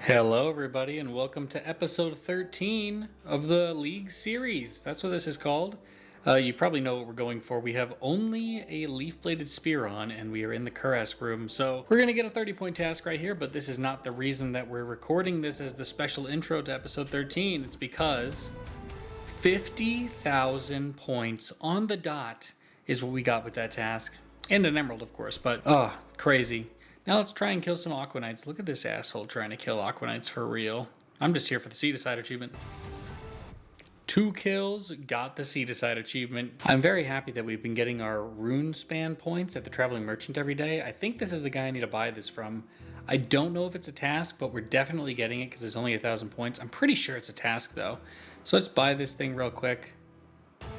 Hello, everybody, and welcome to episode 13 of the League series. That's what this is called. You probably know what we're going for. We have only a leaf bladed spear on, and we are in the Kurask room. So we're going to get a 30-point task right here, but this is not the reason that we're recording this as the special intro to episode 13. It's because 50,000 points on the dot is what we got with that task. And an emerald, of course, but crazy. Now let's try and kill some Aquanites. Look at this asshole trying to kill Aquanites for real. I'm just here for the Seedicide achievement. 2 kills, got the Seedicide achievement. I'm very happy that we've been getting our rune span points at the Traveling Merchant every day. I think this is the guy I need to buy this from. I don't know if it's a task, but we're definitely getting it because it's only 1,000 points. I'm pretty sure it's a task though. So let's buy this thing real quick.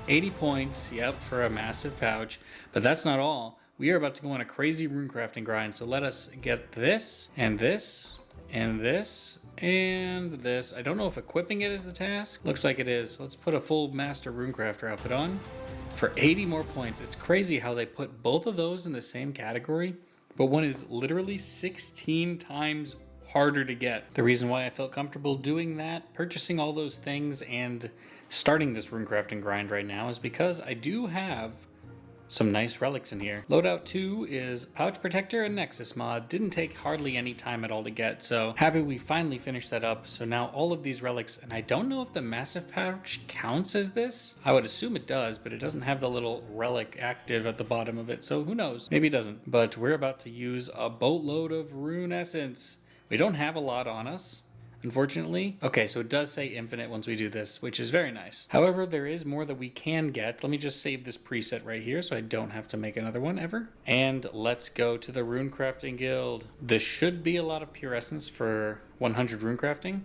80 points, yep, for a massive pouch. But that's not all. We are about to go on a crazy rune crafting grind, so let us get this, and this, and this, and this. I don't know if equipping it is the task. Looks like it is. Let's put a full master runecrafter outfit on for 80 more points. It's crazy how they put both of those in the same category, but one is literally 16 times harder to get. The reason why I felt comfortable doing that, purchasing all those things, and starting this runecrafting grind right now is because I do have some nice relics in here. Loadout 2 is Pouch Protector and Nexus mod. Didn't take hardly any time at all to get, so happy we finally finished that up. So now all of these relics, and I don't know if the Massive Pouch counts as this. I would assume it does, but it doesn't have the little relic active at the bottom of it, so who knows? Maybe it doesn't. But we're about to use a boatload of Rune Essence. We don't have a lot on us, unfortunately. Okay, so it does say infinite once we do this, which is very nice. However, there is more that we can get. Let me just save this preset right here so I don't have to make another one ever. And let's go to the Rune Crafting Guild. This should be a lot of pure essence for 100 rune crafting.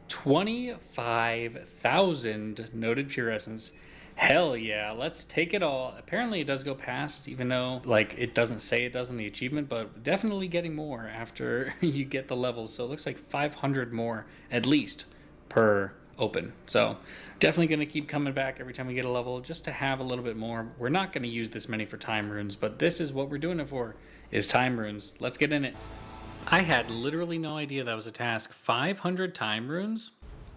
25,000 noted pure essence. Hell yeah, let's take it all. Apparently it does go past, even though it doesn't say it does in the achievement, but definitely getting more after you get the levels. So it looks like 500 more at least per open. So definitely going to keep coming back every time we get a level just to have a little bit more. We're not going to use this many for time runes, but this is what we're doing it for, is time runes. Let's get in it. I had literally no idea that was a task. 500 time runes?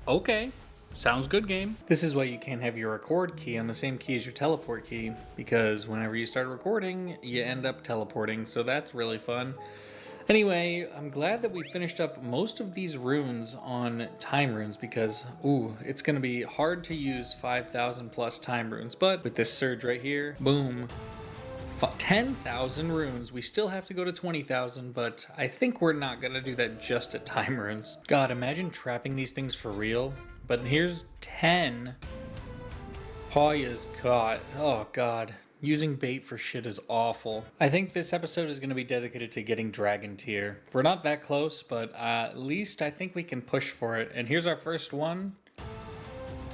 Okay. Sounds good, game. This is why you can't have your record key on the same key as your teleport key, because whenever you start recording, you end up teleporting, so that's really fun. Anyway, I'm glad that we finished up most of these runes on time runes because, it's going to be hard to use 5,000 plus time runes, but with this surge right here, boom. 10,000 runes. We still have to go to 20,000, but I think we're not going to do that just at time runes. God, imagine trapping these things for real. But here's 10. Paya's caught. Oh god. Using bait for shit is awful. I think this episode is going to be dedicated to getting Dragon Tier. We're not that close, but at least I think we can push for it. And here's our first one.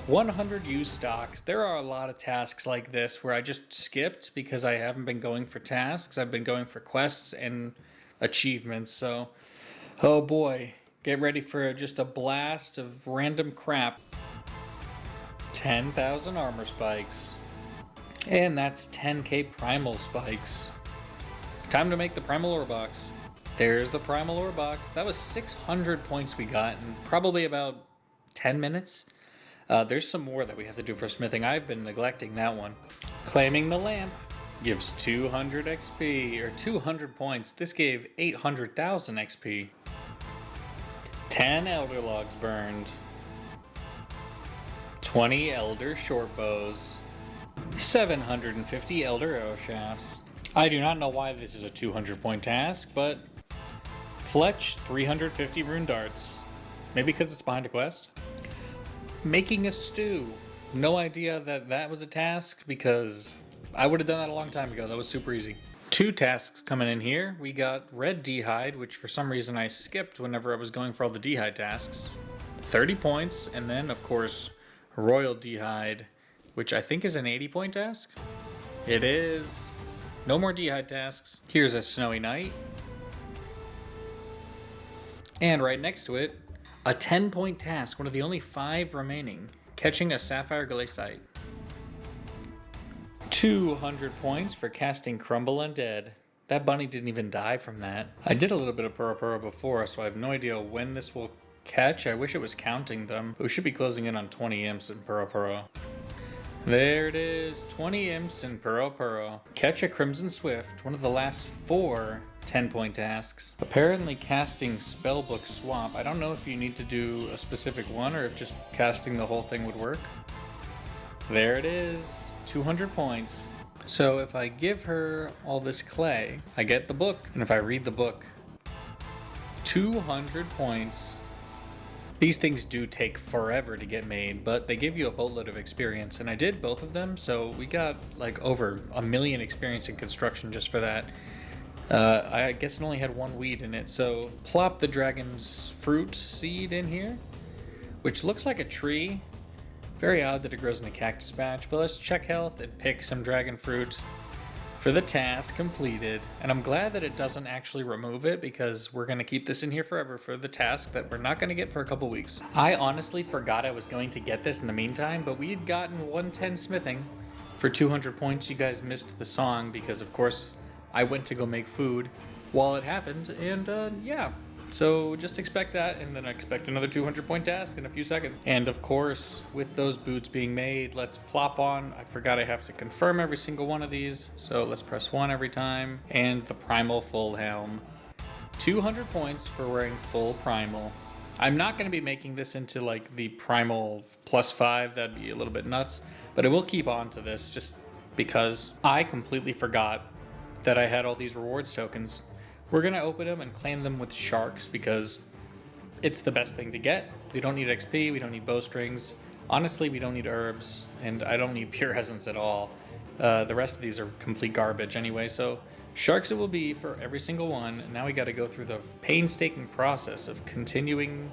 100 used stocks. There are a lot of tasks like this where I just skipped because I haven't been going for tasks. I've been going for quests and achievements. So, oh boy. Get ready for just a blast of random crap. 10,000 armor spikes. And that's 10k primal spikes. Time to make the primal ore box. There's the primal ore box. That was 600 points we got in probably about 10 minutes. There's some more that we have to do for smithing. I've been neglecting that one. Claiming the lamp gives 200 XP, or 200 points. This gave 800,000 XP. 10 elder logs burned. 20 elder short bows. 750 elder arrow shafts. I do not know why this is a 200 point task, but Fletch 350 rune darts. Maybe because it's behind a quest? Making a stew. No idea that that was a task because I would have done that a long time ago. That was super easy. 2 tasks coming in here. We got Red D'hide, which for some reason I skipped whenever I was going for all the D'hide tasks. 30 points, and then of course Royal D'hide, which I think is an 80 point task. It is. No more D'hide tasks. Here's a Snowy Night. And right next to it, a 10 point task, one of the only 5 remaining. Catching a Sapphire Glaciite. 200 points for casting Crumble Undead. That bunny didn't even die from that. I did a little bit of Purro Purro before, so I have no idea when this will catch. I wish it was counting them. But we should be closing in on 20 imps in Purro Purro. There it is, 20 imps in Purro Purro. Catch a Crimson Swift, one of the last 4 10-point tasks. Apparently casting Spellbook Swap. I don't know if you need to do a specific one or if just casting the whole thing would work. There it is, 200 points. So if I give her all this clay, I get the book. And if I read the book, 200 points. These things do take forever to get made, but they give you a boatload of experience. And I did both of them, so we got like over 1 million experience in construction just for that. I guess it only had 1 weed in it, so plop the dragon's fruit seed in here, which looks like a tree. Very odd that it grows in a cactus patch, but let's check health and pick some dragon fruit for the task completed. And I'm glad that it doesn't actually remove it, because we're going to keep this in here forever for the task that we're not going to get for a couple weeks. I honestly forgot I was going to get this in the meantime, but we had gotten 110 smithing for 200 points. You guys missed the song because, of course, I went to go make food while it happened, and yeah. So just expect that, and then I expect another 200-point task in a few seconds. And of course, with those boots being made, let's plop on. I forgot I have to confirm every single one of these, so let's press 1 every time. And the Primal Full Helm. 200 points for wearing full Primal. I'm not going to be making this into like the Primal +5, that'd be a little bit nuts, but I will keep on to this just because I completely forgot that I had all these rewards tokens. We're going to open them and claim them with sharks because it's the best thing to get. We don't need XP, we don't need bowstrings. Honestly, we don't need herbs, and I don't need pure essence at all. The rest of these are complete garbage anyway, so sharks it will be for every single one. Now we got to go through the painstaking process of continuing,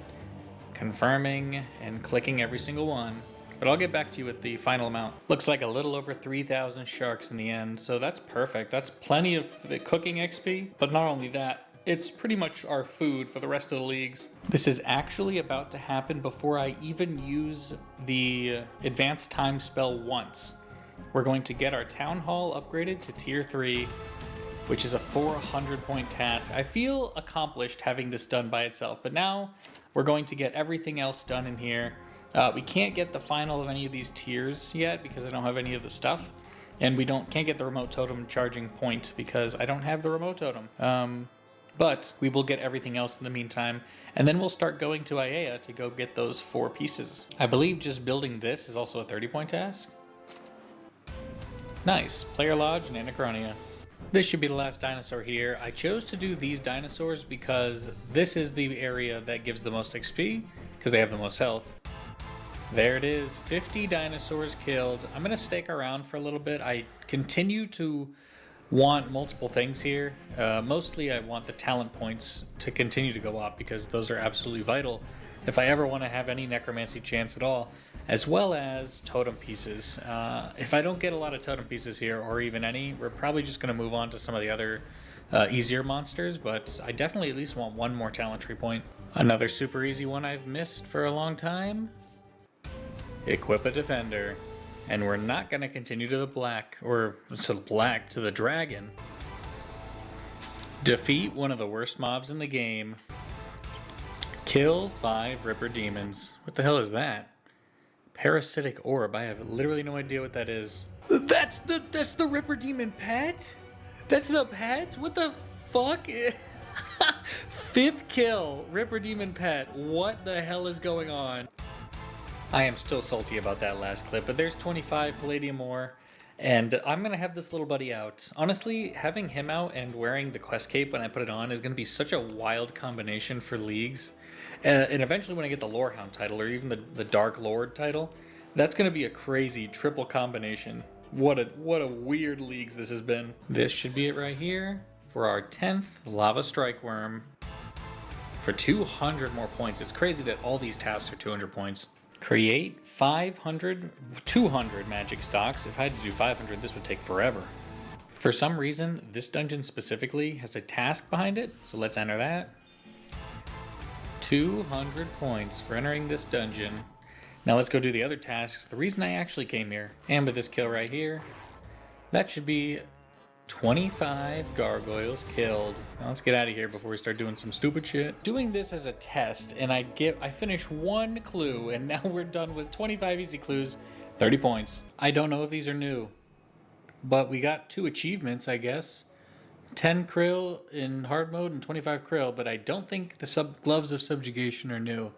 confirming, and clicking every single one. But I'll get back to you with the final amount. Looks like a little over 3,000 sharks in the end, so that's perfect. That's plenty of cooking XP, but not only that, it's pretty much our food for the rest of the leagues. This is actually about to happen before I even use the advanced time spell once. We're going to get our town hall upgraded to tier 3, which is a 400-point task. I feel accomplished having this done by itself, but now we're going to get everything else done in here. We can't get the final of any of these tiers yet because I don't have any of the stuff. And we can't get the remote totem charging point because I don't have the remote totem. But we will get everything else in the meantime. And then we'll start going to Aiea to go get those 4 pieces. I believe just building this is also a 30-point task. Nice. Player Lodge and Anachronia. This should be the last dinosaur here. I chose to do these dinosaurs because this is the area that gives the most XP because they have the most health. There it is, 50 dinosaurs killed. I'm gonna stake around for a little bit. I continue to want multiple things here. Mostly I want the talent points to continue to go up because those are absolutely vital if I ever want to have any necromancy chance at all, as well as totem pieces. If I don't get a lot of totem pieces here, or even any, we're probably just gonna move on to some of the other easier monsters, but I definitely at least want 1 more talent tree point. Another super easy one I've missed for a long time. Equip a defender. And we're not going to continue to the black, or to the dragon. Defeat one of the worst mobs in the game. Kill 5 Ripper Demons. What the hell is that? Parasitic Orb. I have literally no idea what that is. That's the Ripper Demon pet? That's the pet? What the fuck? 5th kill, Ripper Demon pet. What the hell is going on? I am still salty about that last clip, but there's 25 Palladium ore, and I'm going to have this little buddy out. Honestly, having him out and wearing the quest cape when I put it on is going to be such a wild combination for leagues. And eventually when I get the Lorehound title, or even the Dark Lord title, that's going to be a crazy triple combination. What a weird leagues this has been. This should be it right here for our 10th Lava Strike Worm for 200 more points. It's crazy that all these tasks are 200 points. Create 200 magic stocks. If I had to do 500, this would take forever. For some reason, this dungeon specifically has a task behind it, so let's enter that. 200 points for entering this dungeon. Now let's go do the other tasks. The reason I actually came here, and with this kill right here, that should be 25 gargoyles killed. Now let's get out of here before we start doing some stupid shit. Doing this as a test, and I finish one clue, and now we're done with 25 easy clues, 30 points. I don't know if these are new, but we got 2 achievements, I guess. 10 krill in hard mode and 25 krill, but I don't think the gloves of subjugation are new.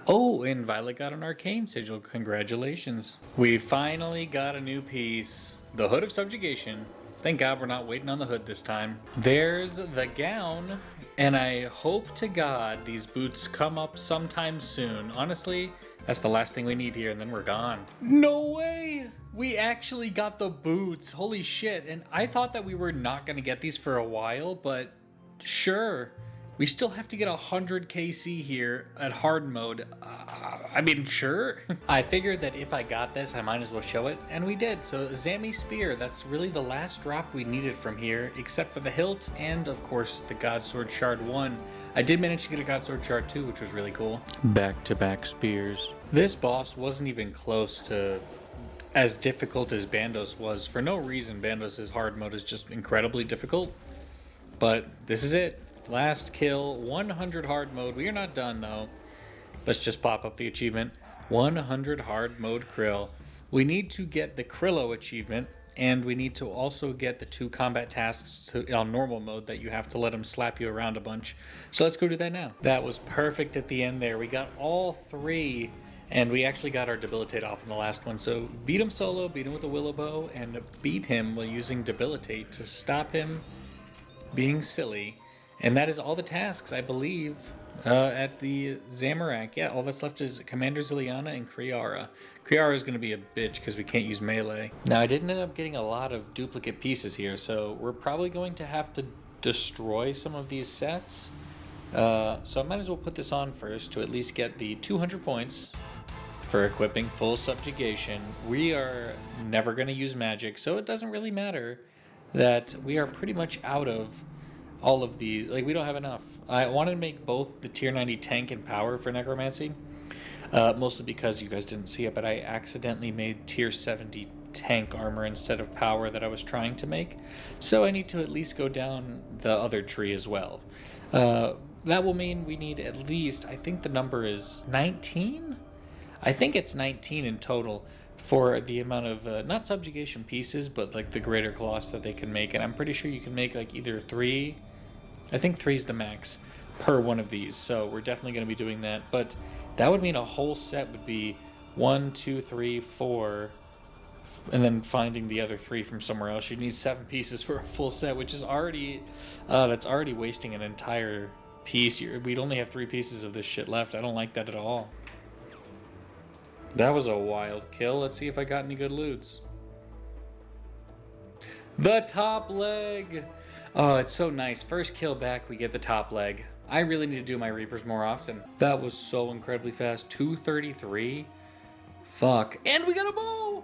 Oh, and Violet got an arcane sigil. Congratulations. We finally got a new piece. The Hood of Subjugation. Thank God we're not waiting on the hood this time. There's the gown, and I hope to God these boots come up sometime soon. Honestly, that's the last thing we need here, and then we're gone. No way! We actually got the boots. Holy shit. And I thought that we were not going to get these for a while, but sure. We still have to get 100 KC here at hard mode. I mean, sure. I figured that if I got this, I might as well show it, and we did. So Zami Spear, that's really the last drop we needed from here, except for the hilt and, of course, the God Sword Shard 1. I did manage to get a God Sword Shard 2, which was really cool. Back-to-back spears. This boss wasn't even close to as difficult as Bandos was. For no reason, Bandos' hard mode is just incredibly difficult. But this is it. Last kill, 100 hard mode. We are not done though. Let's just pop up the achievement. 100 hard mode krill. We need to get the Krillo achievement, and we need to also get the 2 combat tasks on normal mode that you have to let them slap you around a bunch. So let's go do that now. That was perfect at the end there. We got all 3, and we actually got our debilitate off in the last one. So beat him solo, beat him with a willow bow, and beat him while using debilitate to stop him being silly. And that is all the tasks, I believe, at the Zamorak. Yeah, all that's left is Commander Ziliana and Kriara. Kriara is going to be a bitch because we can't use melee. Now, I didn't end up getting a lot of duplicate pieces here, so we're probably going to have to destroy some of these sets. So I might as well put this on first to at least get the 200 points for equipping full subjugation. We are never going to use magic, so it doesn't really matter that we are pretty much out of all of these. Like, we don't have enough. I wanted to make both the tier 90 tank and power for necromancy, mostly because you guys didn't see it, but I accidentally made tier 70 tank armor instead of power that I was trying to make, so I need to at least go down the other tree as well. That will mean we need at least, I think the number is 19? I think it's 19 in total for the amount of, not subjugation pieces, but like the greater gloss that they can make. And I'm pretty sure you can make like either 3, I think 3 is the max per one of these. So we're definitely going to be doing that. But that would mean a whole set would be 1, 2, 3, 4, and then finding the other 3 from somewhere else. You'd need 7 pieces for a full set, which is already, that's already wasting an entire piece. We'd only have 3 pieces of this shit left. I don't like that at all. That was a wild kill. Let's see if I got any good loots. The top leg. Oh, it's so nice. First kill back, we get the top leg. I really need to do my Reapers more often. That was so incredibly fast. 233. Fuck. And we got a bow.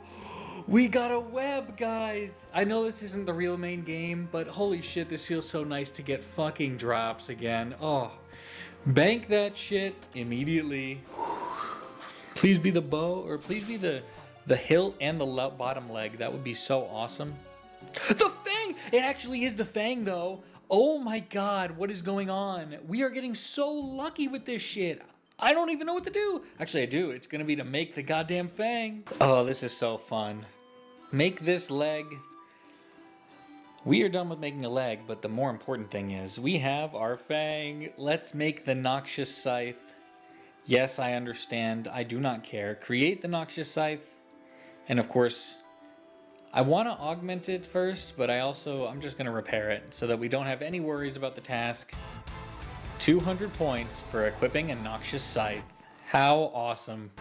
We got a web, guys. I know this isn't the real main game, but holy shit, this feels so nice to get fucking drops again. Oh, bank that shit immediately. Please be the bow, or please be the hilt and the bottom leg. That would be so awesome. The fang! It actually is the fang, though. Oh my god, what is going on? We are getting so lucky with this shit. I don't even know what to do. Actually, I do. It's going to be to make the goddamn fang. Oh, this is so fun. Make this leg. We are done with making a leg, but the more important thing is we have our fang. Let's make the Noxious Scythe. Yes, I understand. I do not care. Create the Noxious Scythe. And of course, I want to augment it first, but I'm just going to repair it so that we don't have any worries about the task. 200 points for equipping a Noxious Scythe. How awesome.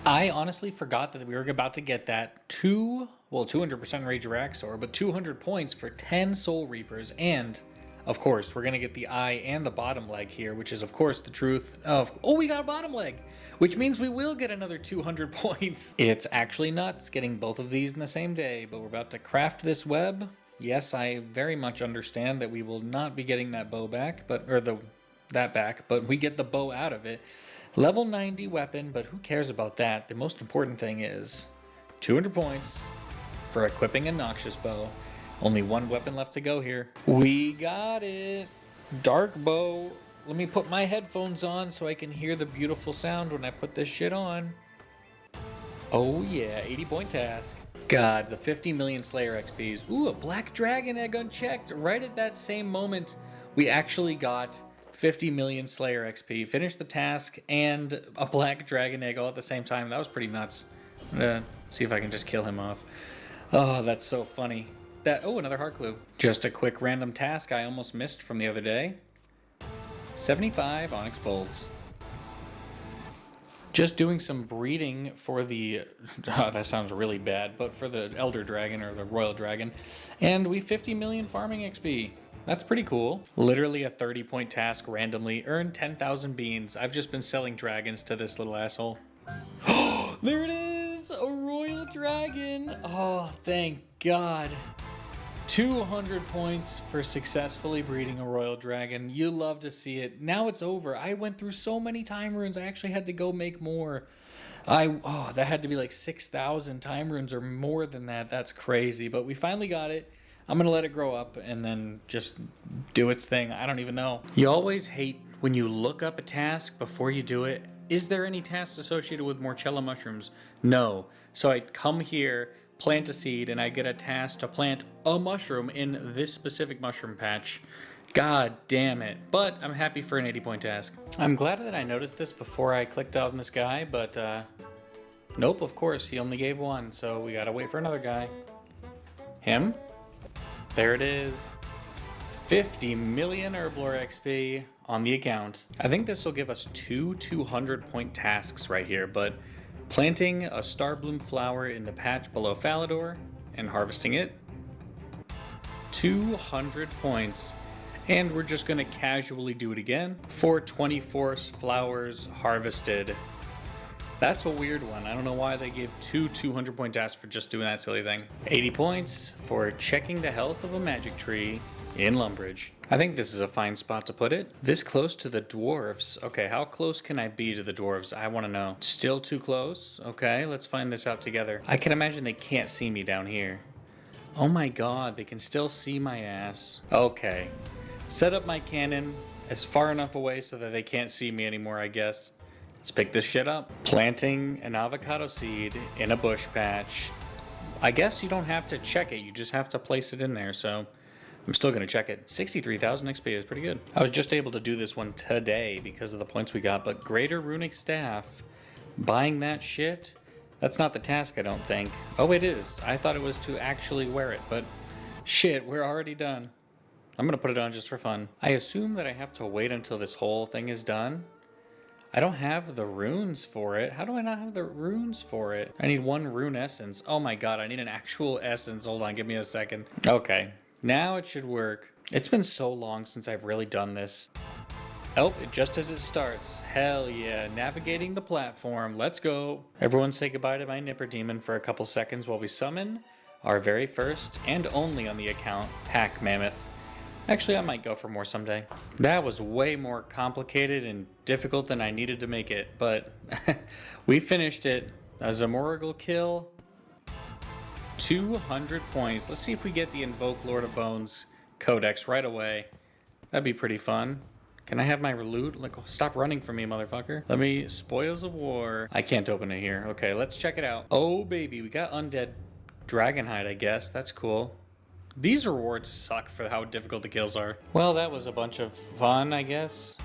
I honestly forgot that we were about to get that 200% Rage Araxor, but 200 points for 10 Soul Reapers, and of course, we're going to get the eye and the bottom leg here, which is, of course, the truth of... Oh, we got a bottom leg, which means we will get another 200 points. It's actually nuts getting both of these in the same day, but we're about to craft this web. Yes, I very much understand that we will not be getting that bow back, but we get the bow out of it. Level 90 weapon, but who cares about that? The most important thing is 200 points for equipping a Noxious Bow. Only one weapon left to go here. We got it! Dark Bow. Let me put my headphones on so I can hear the beautiful sound when I put this shit on. Oh yeah, 80-point task. God, the 50 million Slayer XPs. Ooh, a Black Dragon egg unchecked. Right at that same moment, we actually got 50 million Slayer XP. Finished the task and a Black Dragon egg all at the same time. That was pretty nuts. I'm gonna see if I can just kill him off. Oh, that's so funny. Oh, another heart glue. Just a quick random task I almost missed from the other day. 75 Onyx Bolts. Just doing some breeding for the, oh, that sounds really bad, but for the Elder Dragon or the Royal Dragon. And we 50 million farming XP. That's pretty cool. Literally a 30-point task randomly. Earn 10,000 beans. I've just been selling dragons to this little asshole. There it is! A Royal Dragon! Oh, thank God. 200 points for successfully breeding a Royal Dragon. You love to see it. Now it's over. I went through so many time runes. I actually had to go make more. That had to be like 6,000 time runes or more than that. That's crazy. But we finally got it. I'm going to let it grow up and then just do its thing. I don't even know. You always hate when you look up a task before you do it. Is there any tasks associated with Morchella mushrooms? No. So I come here, plant a seed, and I get a task to plant a mushroom in this specific mushroom patch. God damn it. But I'm happy for an 80-point task. I'm glad that I noticed this before I clicked on this guy, but nope, of course, he only gave one, so we gotta wait for another guy. Him? There it is. 50 million Herblore XP on the account. I think this will give us two 200-point tasks right here, but planting a Starbloom flower in the patch below Falador and harvesting it. 200 points. And we're just gonna casually do it again for 24 flowers harvested. That's a weird one. I don't know why they gave two 200-point tasks for just doing that silly thing. 80 points for checking the health of a magic tree in Lumbridge. I think this is a fine spot to put it. This close to the dwarves. Okay, how close can I be to the dwarves? I want to know. Still too close? Okay, let's find this out together. I can imagine they can't see me down here. Oh my god, they can still see my ass. Okay. Set up my cannon as far enough away so that they can't see me anymore, I guess. Let's pick this shit up. Planting an avocado seed in a bush patch. I guess you don't have to check it, you just have to place it in there, so I'm still gonna check it. 63,000 XP is pretty good. I was just able to do this one today because of the points we got, but Greater Runic Staff, buying that shit, that's not the task, I don't think. Oh, it is. I thought it was to actually wear it, but shit, we're already done. I'm gonna put it on just for fun. I assume that I have to wait until this whole thing is done. I don't have the runes for it. How do I not have the runes for it? I need one rune essence. Oh my god, I need an actual essence. Hold on, give me a second. Okay, now it should work. It's been so long since I've really done this. Oh, just as it starts. Hell yeah, navigating the platform. Let's go. Everyone say goodbye to my Nipper Demon for a couple seconds while we summon our very first and only on the account, Pack Mammoth. Actually, I might go for more someday. That was way more complicated and difficult than I needed to make it, but we finished it. A Zamoragal kill. 200 points. Let's see if we get the Invoke Lord of Bones Codex right away. That'd be pretty fun. Can I have my loot? Like, stop running from me, motherfucker. Let me... Spoils of War. I can't open it here. Okay, let's check it out. Oh, baby. We got Undead Dragonhide, I guess. That's cool. These rewards suck for how difficult the kills are. Well, that was a bunch of fun, I guess.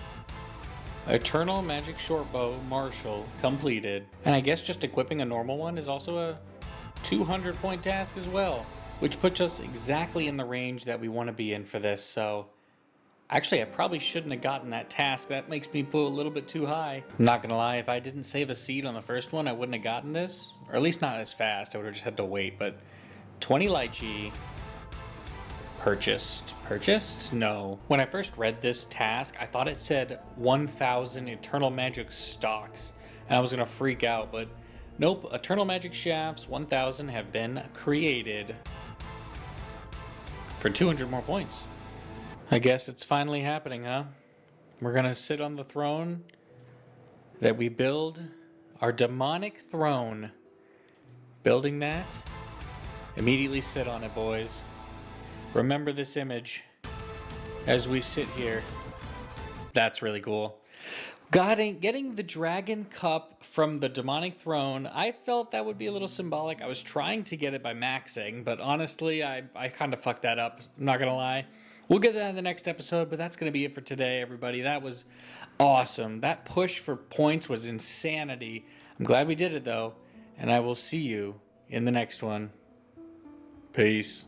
Eternal Magic Shortbow Marshal completed. And I guess just equipping a normal one is also a 200-point task as well, which puts us exactly in the range that we want to be in for this, so... Actually, I probably shouldn't have gotten that task. That makes me put a little bit too high. I'm not gonna lie, if I didn't save a seed on the first one, I wouldn't have gotten this. Or at least not as fast. I would have just had to wait, but... 20 lychee... Purchased? No. When I first read this task, I thought it said 1,000 Eternal Magic stocks, and I was gonna freak out, but nope. Eternal Magic shafts, 1,000 have been created for 200 more points. I guess it's finally happening, huh? We're gonna sit on the throne that we build, our demonic throne. Building that Immediately sit on it, boys. Remember this image as we sit here. That's really cool. Getting the Dragon Cup from the Demonic Throne, I felt that would be a little symbolic. I was trying to get it by maxing, but honestly, I kind of fucked that up. I'm not going to lie. We'll get that in the next episode, but that's going to be it for today, everybody. That was awesome. That push for points was insanity. I'm glad we did it, though, and I will see you in the next one. Peace.